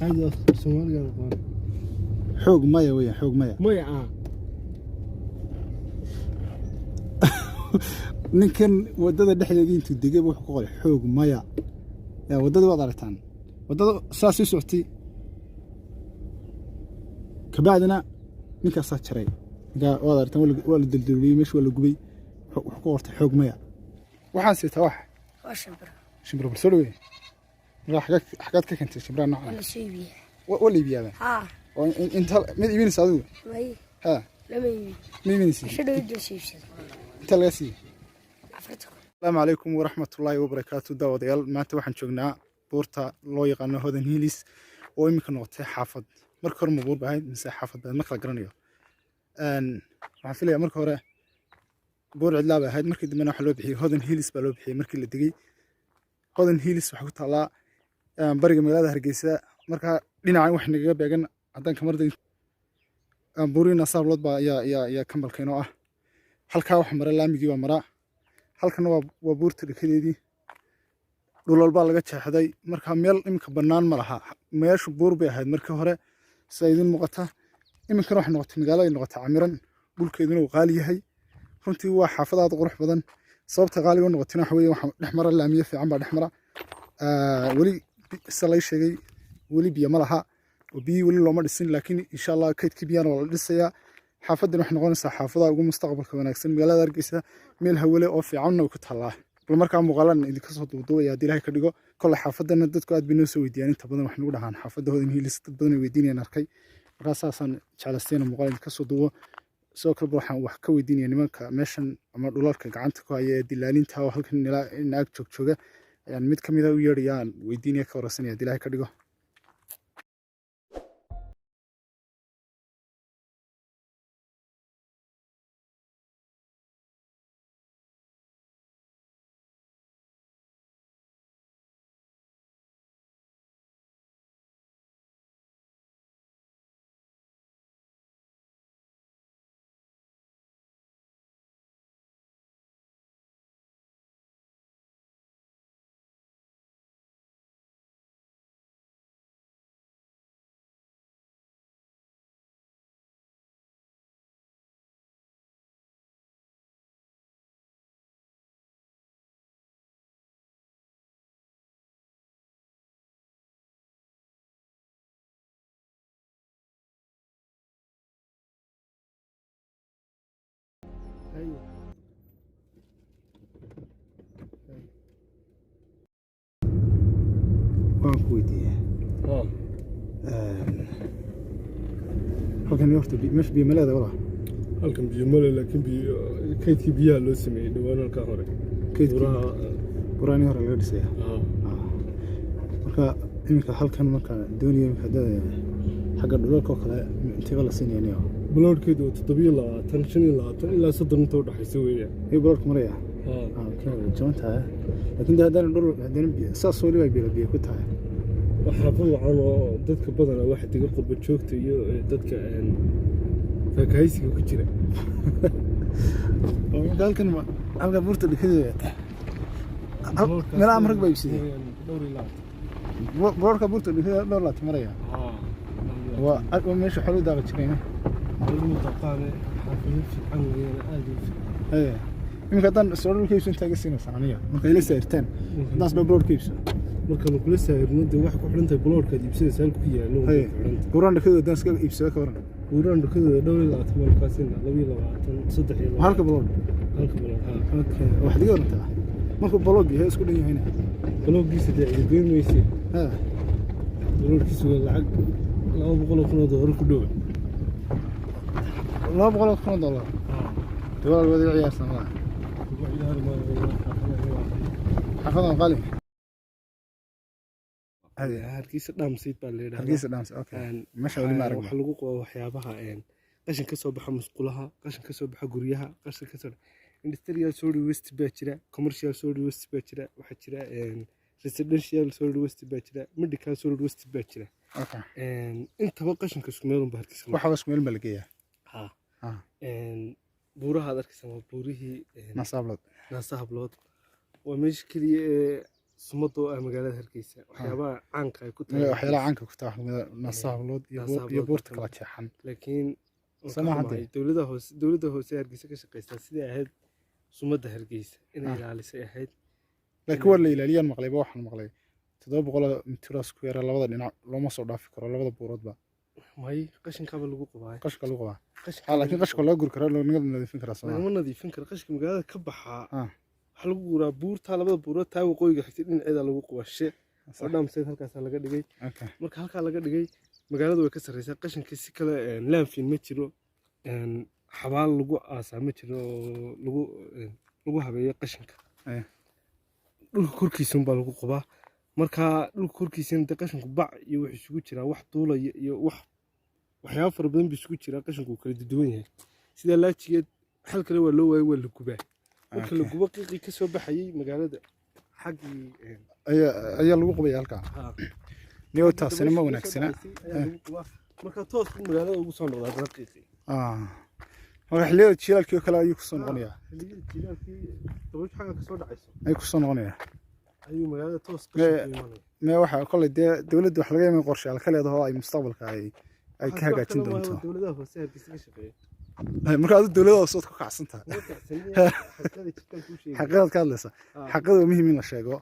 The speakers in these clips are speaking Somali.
هذا سوالي أنا حوق مية ويا حوق مية مية ninkan wadada dhexdeedii intuu degay wuxuu ku qoray xoog maya wadada wada aragtaan wadada saas u socotay kabacdina ninkaas jaray wada aragtaan wala daldaliyay meesha wala gubay wuxuu ku qortay xoog maya waxaan siita wax shimbir bulshada weey xagaad ka kentay shimbiraan noocan wala sheebiye wala iibiyada inta mid iibinaysa adigu ha lama iibinaysa shadooda sheebshay inta laga sii السلام عليكم ورحمة الله وبركاته داوديال maanta waxaan joognaa buurta loo yaqaan Hodan Hills oo imika noqotay xaafad marka hore ma buur bahayd mise xaafad baa marka la garanayo waxaan filayaa marka hore buur cidla baa ahayd markii dambena waxa loo bixiyay Hodan Hills baa loo bixiyay markii la digay Hodan Hills waxa ku taalaa bariga magaalada Hargeysa marka dhinaca wax naga beegan hadan kamarday buurina saablood baa ya kambalkeen oo ah halka wax maray laamigii waa maraa halkan waa buurta dhexdeedii dhulal baa laga jeexday marka meel imka banaan ma laha meeshu buur bay ahayd markii hore saydin muuqata imka wax noqotay magaalada noqotay camiran dhulkeeduna uu qaali yahay runtii waa xaafadaad qurux badan sababta qaaliga noqotayna waxa weeye waxa dhexmara laamiye fiican baa dhexmara wali salay sheegay wali biyo ma laha oo biyo wali looma dhisin laakiin insha Allah kaydkii biyana waa la dhisayaa xaafadan wax noqonaysa xaafada ugu mustaqbalka wanaagsan magaalada Hargeysa meel hawle oo fiican oo ku talaa bal markaa muuqaalan idinka soo duubay aad ilaahay ka dhigo kala xaafadana dadku aad binoo soo weydiiyaan inta badan wax nagu dhahaan xaafada Hodan Hills dad badan weydiinayaan arkay markaa saasan jeclaysteena muuqaal idinka soo duubo soo kale waxaan wax ka weydiinaya nimanka meeshan ama dhulalka gacanta ku haya dilaalinta oo halkan naag jooga ayaan mid kamid ah u yeerayaan weydiinaya ka warsanaya ilaahay ka dhigo ايوه ويدي halkan horta mesh biyo maleeda wala halkan biyo male laakiin biyo kaydkii biyaha loo sameeyay dhawaan halka hore buraani hore laga dhisay marka imika halkan marka dooniyo hadada xagga dhulalka kale inta la siinaynayo بلوركيدو تطبيق لا تنشني لا إلا صدر نتو دحيسوية هي بلورك مريا كان جمتها لكن ده هذا ساس ولي بيبي كنتها وحافظوا على دتك بدنا واحد يقول بتشوكتي دتك فكايسي وكتير قال كان ألقى بورت اللي كذا من أمرك بيبسي دوري لا بلورك بورت اللي كذا دور لا مريا وماشي حلو ده بتشكينه المتقانة حافظين في عنوية آدم ايه يمكن هذا سؤال كيف انت قسينا ثانية ممكن لسه يرتين الناس ببلور كيف ممكن لسه يرنود واحد كحلنت بلور كدي بسيط سالك فيها لون ايه وران كذا دانس كذا يبسوا كورن وران كذا دوري لا تمام كاسين لوي لا صدق يلا هالك بلور اوكي واحد يقول انت ماكو بلوجي هي اسكو هنا بلوجي سدي يقول ميسي بلور كيسو العق لا بقولوا كنا دور كدوه لا بقولك $1 تقول الوضع عيار سنة حفظنا غالي هذه هركيس دامسيد بالليل هركيس دامس اوكي مش ولي ما waxa lagu qabo waxyaabaha qashin ka soo baxa musqulaha qashin ka soo baxa guriyaha qashin ka soo industrial solid waste baa jira commercial solid waste baa jira waxa jira residential solid waste baa jira medical solid waste baa jira okay intaba qashinka isku meel ba harkiisa waxa isku meel ma lageeyaa buuraha adarkiisa waa buurihii nasaablood waa meesha kaliya sumadoo magaalada Hargeysa waxyaabaha caanka ay ku tahay waxyaalaha caanka ku tahay naasaha hablood iyo buurta kala jeexan laakiin samaxday dawladda hoose Hargeysa ka shaqeystaa sidii ahayd sumadda Hargeysa inay ilaalisay ahayd laakiin waa la ilaaliyaan maqlayba waxaan maqlay 700 mitir square labada dhinac looma soo dhaafi karo labada buuroodba may qashinkaaba lagu qabaa qashka lagu qabaa laakiin qashka loo guri karo loo nadiifin karaa sama ma nadiifin karo qashka magaalada ka baxaa waxa lagu guraa buurta labada buurood taa waqooyiga xigtay dhinaceeda lagu qabashay oo dhaamseed halkaas laga dhigay marka halka laga dhigay magaalada way ka sareysaa qashinka si kale laanfin ma jiro xabaal lagu aasaa ma jiro lagu habeeyo qashinka dhulka korkiisa baa lagu qabaa marka dhulka korkiisa inta qashinku bac iyo wax isugu jira wax duulaya iyo waxyaabo fara badan bi isugu jira qashinku kala duwan yahay sida laajigeed hal kale waa loo waayay waa la gubaa marka la gubo qiiqi ka soo baxayay magaalada xaqii ayaa lagu qabay halka niyo taasina ma wanaagsana marka toos magaalada ugu soo noqdaa qiiqi waxa xilliga jiilaalkii kale ayuu ku soo noqonayaa xilliga jiilaalkii dabad xaga ka soo dhacayso ay ku soo noqonayaa ayuu magaalada toos ka soo imanaya ma waxa kale dawladdu wax laga yaabay qorshe kale leedahay oo ay mustaqbalka ay ka hagaajin doonto dawladda hoose Hargeysa ka shaqeeyo marka aad dawladda hoose ka kacsan tahay xaqada ka hadlaysa xaqada muhiim in la sheego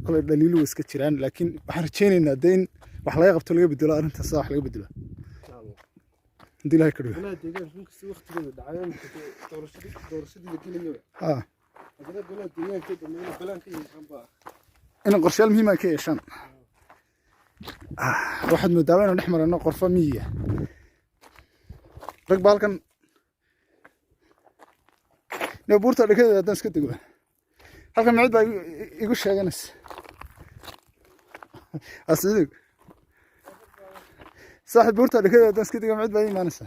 kale daliilo iska jiraan laakiin waxaan rajaynaynaa in wax laga qabto laga bedelo arrintaas wax laga bedelo دي لها كده. لا ديجان ممكن سوي وقت كده دعاية دورشدي لكيلو. هذا بلاد ديجان كده من بلان كده جنبها. أنا قرشال مهمة كي عشان. واحد مداوين ونحمر إنه غرفة 100. رك بالكن. نبورت على كده دانس كده جوا. هل كان معد بقى يقول شيء جنس. أصدق. صاحب بورتا اللي كده دانس كده قاعد باين ما نسى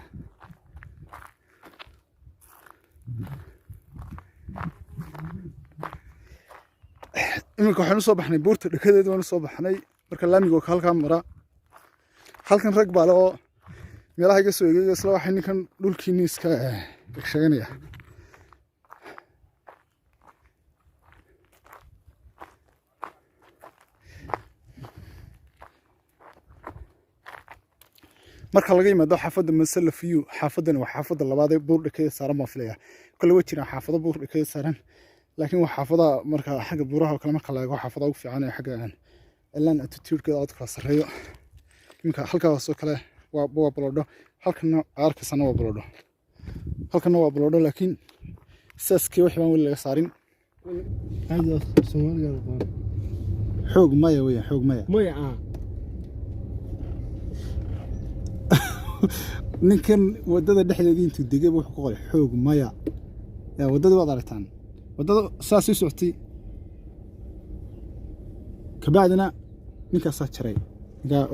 إمك وحنا صباحنا بورتا اللي كده وانا صباحنا بركلامي يقول هالكام مرة هالكان ركب على ميلا هيك سوي يجي صلاح إني كان دول كينيس كشجنية marka laga yimaado xaafadda masala fiyu xaafadana waa xaafadda labaad ee buur dhakay saaran ma filaya kala way jiraan xaafado buur dhakay saaran laakiin waa xaafada marka xagga buuraha kala marka la eego xaafada ugu fiican ee xagga elan attitude-ka aad kala sareeyo imka halkaas oo kale waa balodho halkana qaarkiisana waa balodho halkana waa balodho laakiin saaskii wax baan wali laga saarin هذا Soomaaliga xoog maya weeyaan xoog maya ninkan wadada dhexdeedii intuu degay wuxuu ku qoray xoog maya yaa wadada wada aragtaan wadada saas u socotay kabacdina ninkaas jaray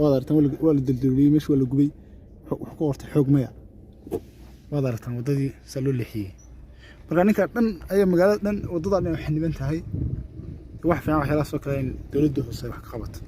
wada aragtaan wala dildiliyay meesha wala gubay wuxuu ku qortay xoog maya wada aragtaan wadadii salo lixiyay marka ninka dhan ayaa magaalada dhan wadada dhan waxay niban tahay wax fiican wax la soo kale in dawladdu hoose wax ka qabato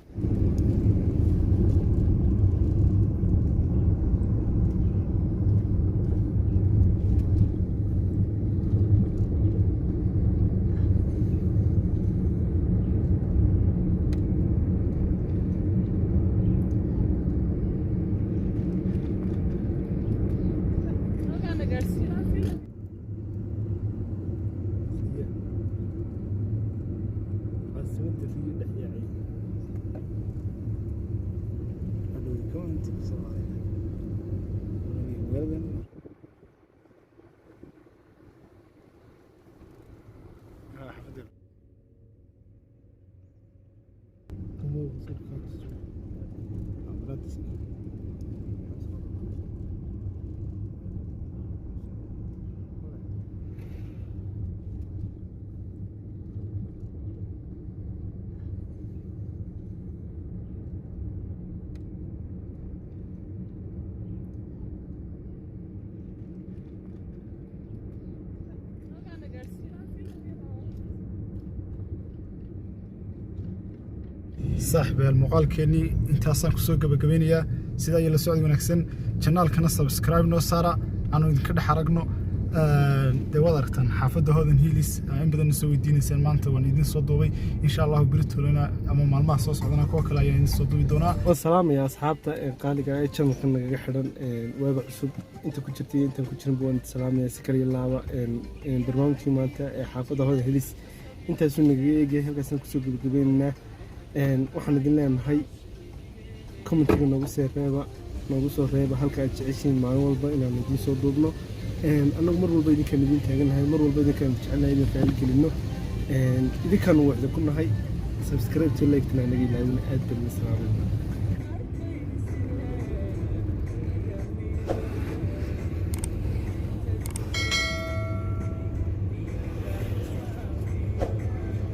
صاحب المقال كني انت اصلا كسو غبغبينيا سيدا يلا سعود وناكسن channel kana subscribe noo saara aanu idinka dhaxaragno dee waad aragtaan xaafadda Hodan Hills in badan soo weydiinaysaan maanta waan idin soo duubay insha Allah beritoolena ama maalmaha soo socdana kuwa kale ayaan idin soo duubi doonaa والسلام يا أصحابتا قالك أي شيء ممكن نجحرن وابع عصب أنت كنت جرتي أنت كنت جنبون سلام يا سكري الله برنامج مالته حافظة هذا هلس أنت سن جي هالكسر كسر بيننا وحنا دلنا هاي كومنتي نوصل ريبة هالك عشرين مع والبا إلى ندي صوت ضبنا أنا مرة والبا إذا كان يدين تاجن هاي مرة والبا إذا كان بتشعلنا إذا فعل كلنا إذا كانوا واحد كنا هاي سبسكرايب تلاقي تنا نجي لايون أد بالمسرع